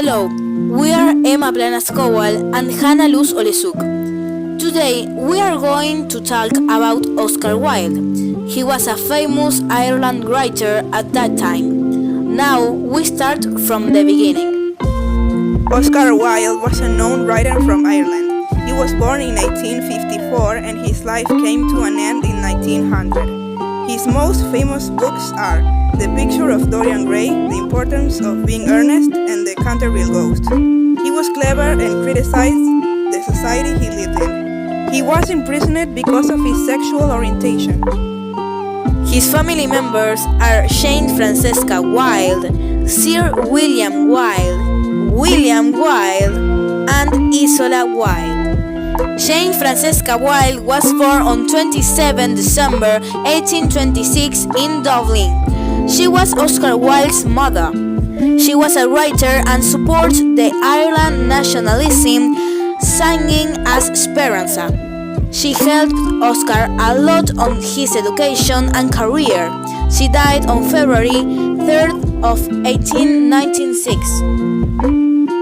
Hello, we are Emma Planas and Hannah Luz oleszzuk. Today we are going to talk about Oscar Wilde. He was a famous Ireland writer at that time. Now we start from the beginning. Oscar Wilde was a known writer from Ireland. He was born in 1854 and his life came to an end in 1900. His most famous books are The Picture of Dorian Gray, The Importance of Being Earnest, and The Canterville Ghost. He was clever and criticized the society he lived in. He was imprisoned because of his sexual orientation. His family members are Jane Francesca Wilde, Sir William Wilde, and Isola Wilde. Jane Francesca Wilde was born on 27 December 1826 in Dublin. She was Oscar Wilde's mother. She was a writer and supported the Ireland nationalism, singing as Speranza. She helped Oscar a lot on his education and career. She died on February 3rd of 1896.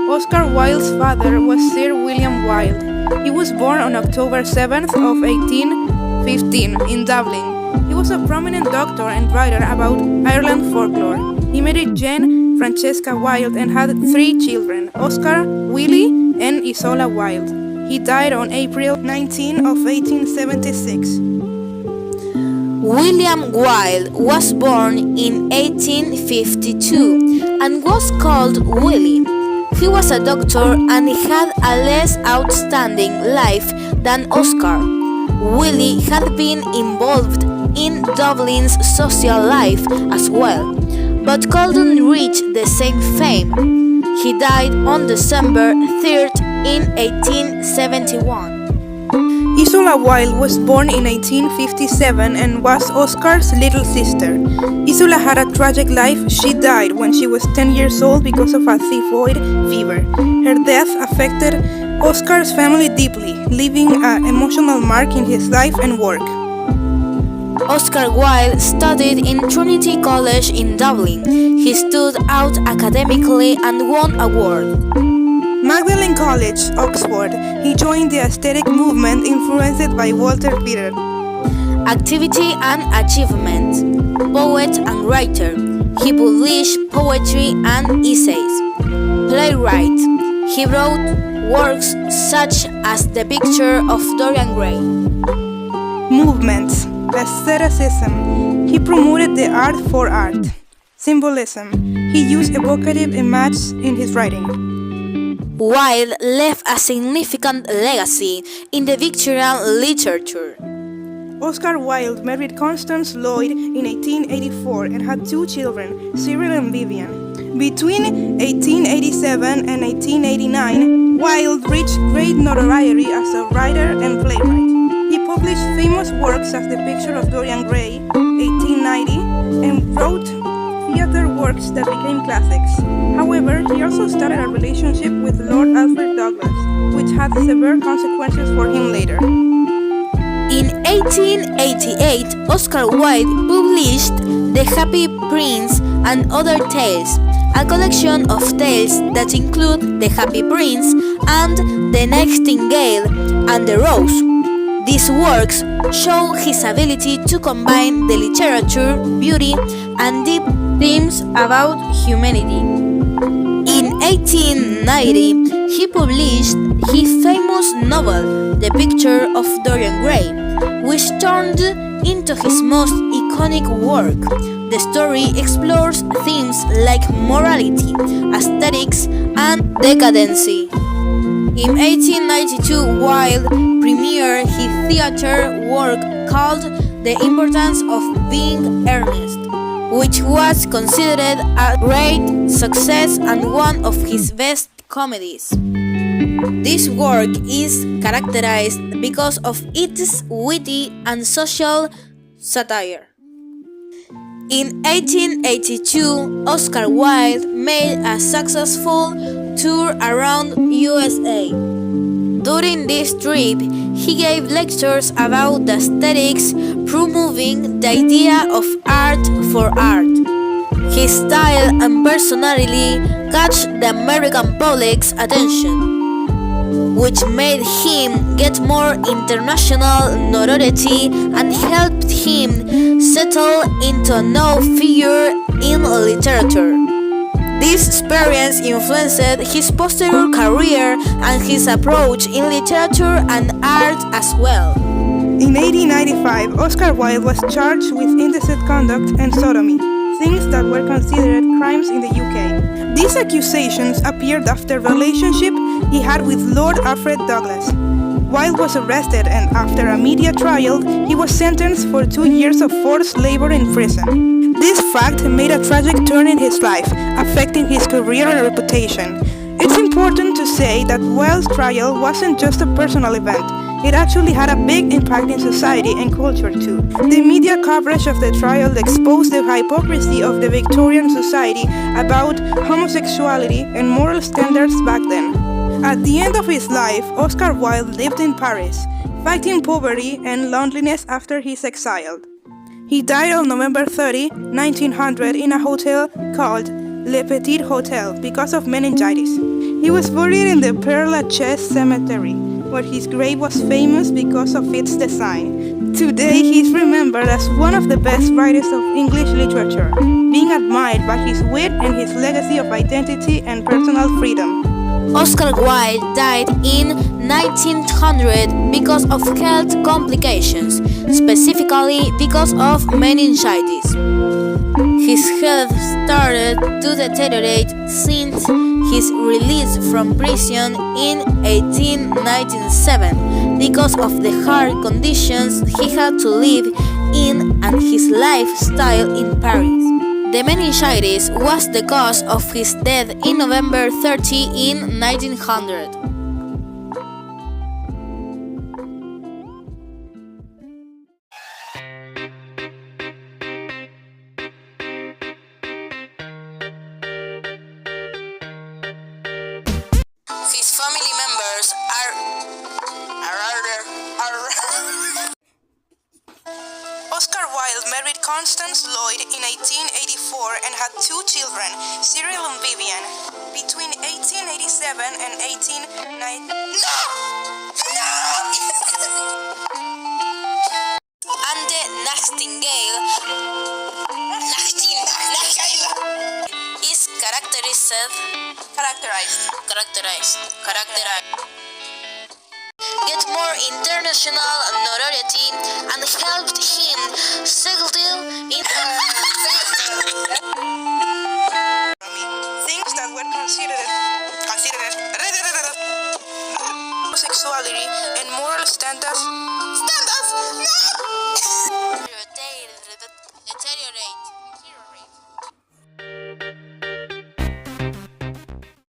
Oscar Wilde's father was Sir William Wilde. He was born on October 7th of 1815 in Dublin. He was a prominent doctor and writer about Ireland folklore. He married Jane Francesca Wilde and had 3 children, Oscar, Willie, and Isola Wilde. He died on April 19 of 1876. William Wilde was born in 1852 and was called Willie. He was a doctor and he had a less outstanding life than Oscar. Willie had been involved in Dublin's social life as well, but couldn't reach the same fame. He died on December 3rd in 1871. Isola Wilde was born in 1857 and was Oscar's little sister. Isola had a tragic life. She died when she was 10 years old because of a typhoid fever. Her death affected Oscar's family deeply, leaving an emotional mark in his life and work. Oscar Wilde studied in Trinity College in Dublin. He stood out academically and won an award. Magdalen College, Oxford. He joined the aesthetic movement influenced by Walter Pater. Activity and achievement. Poet and writer. He published poetry and essays. Playwright. He wrote works such as The Picture of Dorian Gray. Movements. Aestheticism. He promoted the art for art. Symbolism. He used evocative images in his writing. Wilde left a significant legacy in the Victorian literature. Oscar Wilde married Constance Lloyd in 1884 and had 2 children, Cyril and Vivian. Between 1887 and 1889, Wilde reached great notoriety as a writer and playwright. He published famous works as The Picture of Dorian Gray, 1890, and wrote theater works that became classics. However, he also started a relationship with Lord Alfred Douglas, which had severe consequences for him later. In 1888, Oscar Wilde published The Happy Prince and Other Tales, a collection of tales that include The Happy Prince and The Nightingale and the Rose. These works show his ability to combine the literature, beauty, and deep themes about humanity. In 1890, he published his famous novel, The Picture of Dorian Gray, which turned into his most iconic work. The story explores themes like morality, aesthetics, and decadency. In 1892, Wilde premiered his theater work called The Importance of Being Earnest, which was considered a great success and one of his best comedies. This work is characterized because of its witty and social satire. In 1882, Oscar Wilde made a successful tour around USA. During this trip, he gave lectures about the aesthetics, promoting the idea of art for art. His style and personality catch the American public's attention, which made him get more international notoriety and helped him settle into a known figure in literature. This experience influenced his posterior career and his approach in literature and art as well. In 1895, Oscar Wilde was charged with indecent conduct and sodomy, things that were considered crimes in the UK. These accusations appeared after a relationship he had with Lord Alfred Douglas. Wilde was arrested, and after a media trial, he was sentenced for 2 years of forced labor in prison. This fact made a tragic turn in his life, affecting his career and reputation. It's important to say that Wilde's trial wasn't just a personal event. It actually had a big impact in society and culture too. The media coverage of the trial exposed the hypocrisy of the Victorian society about homosexuality and moral standards back then. At the end of his life, Oscar Wilde lived in Paris, fighting poverty and loneliness after his exile. He died on November 30, 1900 in a hotel called Le Petit Hotel because of meningitis. He was buried in the Père Lachaise cemetery, where his grave was famous because of its design. Today, he is remembered as one of the best writers of English literature, being admired by his wit and his legacy of identity and personal freedom. Oscar Wilde died in 1900 because of health complications, specifically because of meningitis. His health started to deteriorate since his release from prison in 1897 because of the hard conditions he had to live in and his lifestyle in Paris. The meningitis was the cause of his death in November 30 in 1900. His family members are Oscar Wilde married Constance Lloyd in 1884 and had 2 children, Cyril and Vivian. Between 1887 and 1890... and the Nightingale is characterized get more international notoriety and helped him settle in things that were considered homosexuality and moral standards.